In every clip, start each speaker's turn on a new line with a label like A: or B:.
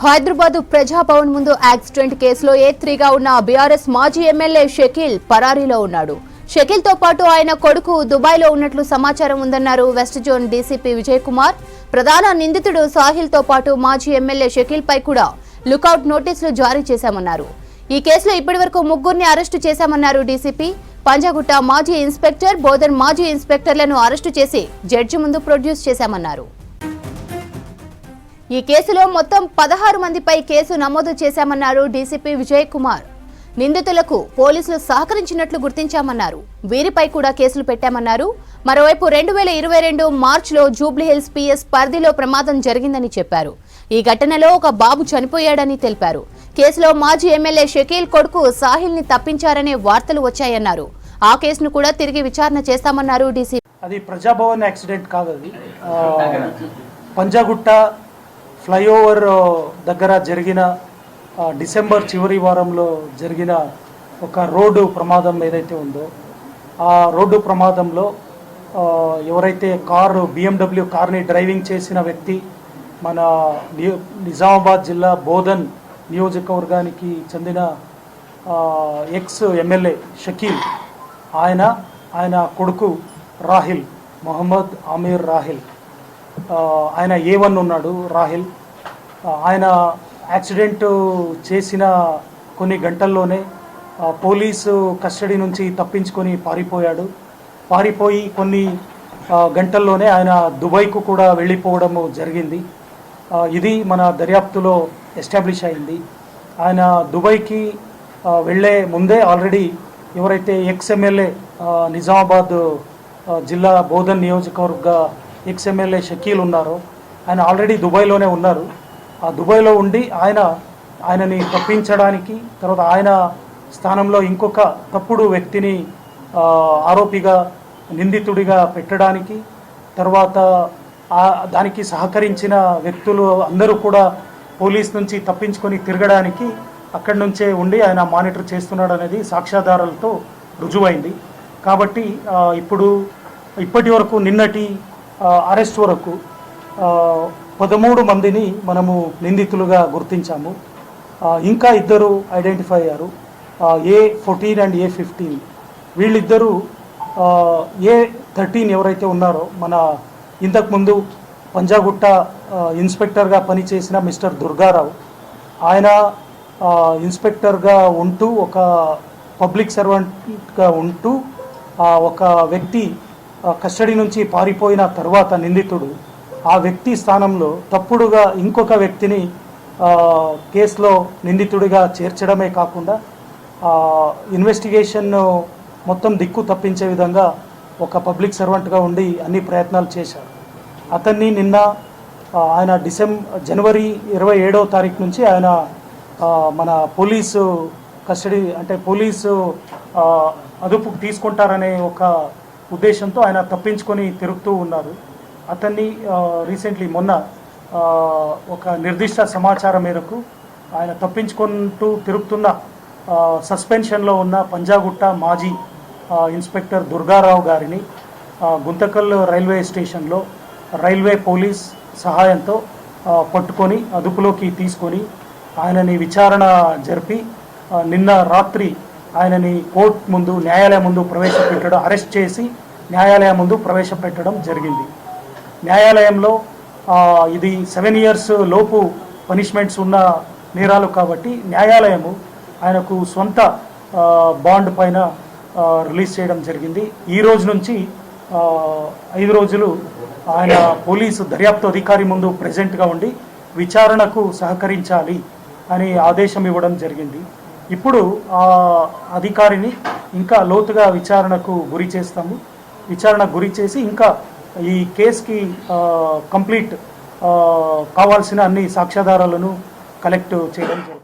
A: హైదరాబాద్ ప్రజాభవన్ ముందు యాక్సిడెంట్ కేసులో A3గా ఉన్న బీఆర్ఎస్ మాజీ ఎమ్మెల్యే షకీల్ పరారీలో ఉన్నాడు. షకీల్ తో పాటు ఆయన కొడుకు దుబాయ్లో ఉన్నట్లు సమాచారం ఉందన్నారు west zone DCP Vijay Kumar. ప్రధాన నిందితుడు సాహిల్ తో పాటు మాజీ ఎమ్మెల్యే షకీల్ పై కూడా లుకౌట్ నోటీసులు జారీ చేశామన్నారు. ఈ కేసులో ఇప్పటివరకు ముగ్గురిని అరెస్టు చేశామన్నారు డీసీపీ. పంజాగుట్ట మాజీ ఇన్స్పెక్టర్, బోధన్ మాజీ ఇన్స్పెక్టర్లను అరెస్టు చేసి జడ్జి ముందు ప్రొడ్యూస్ చేశామన్నారు. ఈ కేసులో మొత్తం 16 మందిపై కేసు నమోదు చేశామన్నారు డీసీపీ విజయ్ కుమార్. నిందితులకు పోలీసులు సహకరించినట్లు గుర్తించామన్నారు. వీరిపై కూడా కేసులు పెట్టామన్నారు. మరోవైపు 2022 మార్చిలో జూబ్లీహిల్స్ పిఎస్ పరిధిలో ప్రమాదం జరిగిందని చెప్పారు. ఈ ఘటనలో ఒక బాబు చనిపోయాడని తెలిపారు. కేసులో మాజీ ఎమ్మెల్యే షకీల్ కొడుకు సాహిల్ ని తప్పించారనే వార్తలు వచ్చాయన్నారు. ఆ కేసును కూడా తిరిగి విచారణ చేస్తామన్నారు డీసీపీ.
B: అది ప్రజాభవన్ యాక్సిడెంట్ కాదు, అది పంజాగుట్ట ఫ్లైఓవర్ దగ్గర జరిగిన డిసెంబర్ చివరి వారంలో జరిగిన ఒక రోడ్డు ప్రమాదం ఏదైతే ఉందో ఆ రోడ్డు ప్రమాదంలో ఎవరైతే BMW కార్ని డ్రైవింగ్ చేసిన వ్యక్తి మన నిజామాబాద్ జిల్లా బోధన్ నియోజకవర్గానికి చెందిన ఎక్స్ ఎమ్మెల్యే షకీల్, ఆయన కొడుకు రాహిల్, మొహమ్మద్ ఆమీర్ రాహిల్, ఆయన A1 ఉన్నాడు రాహిల్. ఆయన యాక్సిడెంట్ చేసిన కొన్ని గంటల్లోనే పోలీసు కస్టడీ నుంచి తప్పించుకొని పారిపోయి కొన్ని గంటల్లోనే ఆయన దుబాయ్కు కూడా వెళ్ళిపోవడం జరిగింది. ఇది మన దర్యాప్తులో ఎస్టాబ్లిష్ అయింది. ఆయన దుబాయ్కి వెళ్ళే ముందే ఆల్రెడీ ఎవరైతే ఎక్స్ ఎమ్మెల్యే నిజామాబాద్ జిల్లా బోధన్ నియోజకవర్గ ఎక్స్ ఎమ్మెల్యే షకీల్ ఉన్నారో ఆయన ఆల్రెడీ దుబాయ్లోనే ఉన్నారు. ఆ దుబాయ్లో ఉండి ఆయనని తప్పించడానికి, తర్వాత ఆయన స్థానంలో ఇంకొక తప్పుడు వ్యక్తిని ఆరోపిగా నిందితుడిగా పెట్టడానికి, తర్వాత దానికి సహకరించిన వ్యక్తులు అందరూ కూడా పోలీస్ నుంచి తప్పించుకొని తిరగడానికి అక్కడి నుంచే ఉండి ఆయన మానిటర్ చేస్తున్నాడు అనేది సాక్ష్యాధారాలతో రుజువైంది. కాబట్టి ఇప్పటి వరకు నిన్నటి అరెస్ట్ వరకు 13 మందిని మనము నిందితులుగా గుర్తించాము. ఇంకా ఇద్దరు ఐడెంటిఫై అయ్యారు, A14 అండ్ A15. వీళ్ళిద్దరూ A13 ఎవరైతే ఉన్నారో మన ఇంతకుముందు పంజాగుట్ట ఇన్స్పెక్టర్గా పనిచేసిన మిస్టర్ దుర్గారావు, ఆయన ఇన్స్పెక్టర్గా ఉంటూ ఒక పబ్లిక్ సర్వెంట్గా ఉంటూ ఒక వ్యక్తి కస్టడీ నుంచి పారిపోయిన తర్వాత నిందితుడు ఆ వ్యక్తి స్థానంలో తప్పుడుగా ఇంకొక వ్యక్తిని కేసులో నిందితుడిగా చేర్చడమే కాకుండా ఇన్వెస్టిగేషన్ మొత్తం దిక్కు తప్పించే విధంగా ఒక పబ్లిక్ సర్వెంట్గా ఉండి అన్ని ప్రయత్నాలు చేశారు. అతన్ని నిన్న ఆయన జనవరి 27వ తారీఖు నుంచి ఆయన మన పోలీసు కస్టడీ అంటే పోలీసు అదుపుకు తీసుకుంటారనే ఒక ఉద్దేశంతో ఆయన తప్పించుకొని తిరుగుతూ ఉన్నారు. అతన్ని రీసెంట్లీ మొన్న ఒక నిర్దిష్ట సమాచారం మేరకు ఆయన తప్పించుకుంటూ తిరుగుతున్న సస్పెన్షన్లో ఉన్న పంజాగుట్ట మాజీ ఇన్స్పెక్టర్ దుర్గారావు గారిని గుంతకల్ రైల్వే స్టేషన్లో రైల్వే పోలీస్ సహాయంతో పట్టుకొని అదుపులోకి తీసుకొని ఆయనని విచారణ జరిపి నిన్న రాత్రి ఆయనని న్యాయాలయం ముందు ప్రవేశపెట్టడం, అరెస్ట్ చేసి న్యాయాలయం ముందు ప్రవేశపెట్టడం జరిగింది. న్యాయాలయంలో ఇది 7 years లోపు పనిష్మెంట్స్ ఉన్న నేరాలు కాబట్టి న్యాయాలయము ఆయనకు సొంత బాండ్ పైన రిలీజ్ చేయడం జరిగింది. ఈ రోజు నుంచి 5 రోజులు ఆయన పోలీసు దర్యాప్తు అధికారి ముందు ప్రెజెంట్గా ఉండి విచారణకు సహకరించాలి అని ఆదేశం ఇవ్వడం జరిగింది. ఇప్పుడు ఆ అధికారిని ఇంకా లోతుగా విచారణకు గురి చేసి ఇంకా ఈ కేసుకి కంప్లీట్ కావాల్సిన అన్ని సాక్ష్యాధారాలను కలెక్ట్ చేయడం జరుగుతుంది.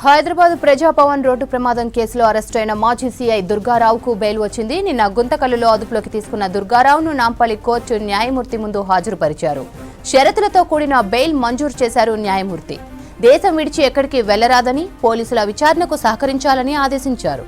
A: హైదరాబాద్ ప్రజాభవన్ రోడ్డు ప్రమాదం కేసులో అరెస్టైన మాజీ సీఐ దుర్గారావుకు బెయిల్ వచ్చింది. నిన్న గుంతకల్లులో అదుపులోకి తీసుకున్న దుర్గారావును నాంపల్లి కోర్టు న్యాయమూర్తి ముందు హాజరుపరిచారు. షరతులతో కూడిన బెయిల్ మంజూరు చేశారు న్యాయమూర్తి. దేశం విడిచి ఎక్కడికి వెళ్లరాదని, పోలీసుల విచారణకు సహకరించాలని ఆదేశించారు.